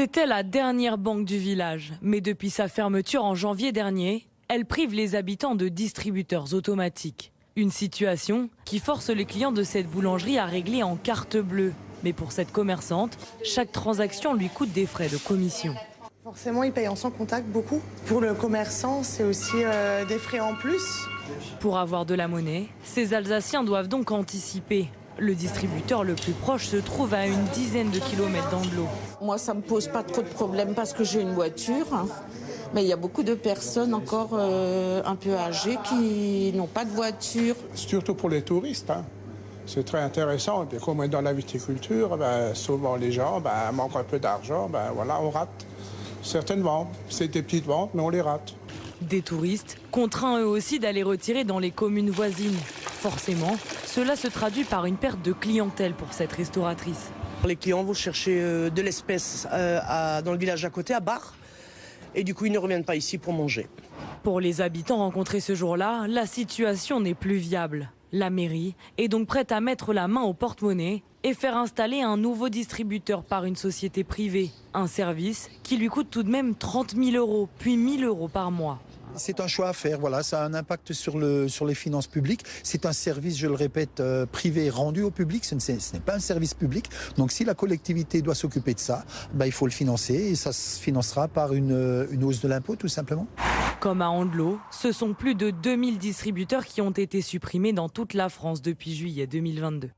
C'était la dernière banque du village, mais depuis sa fermeture en janvier dernier, elle prive les habitants de distributeurs automatiques. Une situation qui force les clients de cette boulangerie à régler en carte bleue. Mais pour cette commerçante, chaque transaction lui coûte des frais de commission. Forcément, ils payent en sans contact beaucoup. Pour le commerçant, c'est aussi des frais en plus. Pour avoir de la monnaie, ces Alsaciens doivent donc anticiper. Le distributeur le plus proche se trouve à une dizaine de kilomètres d'Andlau. Moi, ça ne me pose pas trop de problèmes parce que j'ai une voiture. Mais il y a beaucoup de personnes encore un peu âgées qui n'ont pas de voiture. Surtout pour les touristes. C'est très intéressant. Et comme dans la viticulture, souvent les gens manquent un peu d'argent. Voilà, on rate certaines ventes. C'est des petites ventes, mais on les rate. Des touristes contraints eux aussi d'aller retirer dans les communes voisines. Forcément, cela se traduit par une perte de clientèle pour cette restauratrice. Les clients vont chercher de l'espèce dans le village à côté, à Bar. Et du coup, ils ne reviennent pas ici pour manger. Pour les habitants rencontrés ce jour-là, la situation n'est plus viable. La mairie est donc prête à mettre la main au porte-monnaie et faire installer un nouveau distributeur par une société privée. Un service qui lui coûte tout de même 30 000 €, puis 1 000 € par mois. C'est un choix à faire, voilà, ça a un impact sur les finances publiques. C'est un service, je le répète, privé rendu au public, ce n'est pas un service public. Donc si la collectivité doit s'occuper de ça, il faut le financer et ça se financera par une hausse de l'impôt tout simplement. Comme à Andlau, ce sont plus de 2000 distributeurs qui ont été supprimés dans toute la France depuis juillet 2022.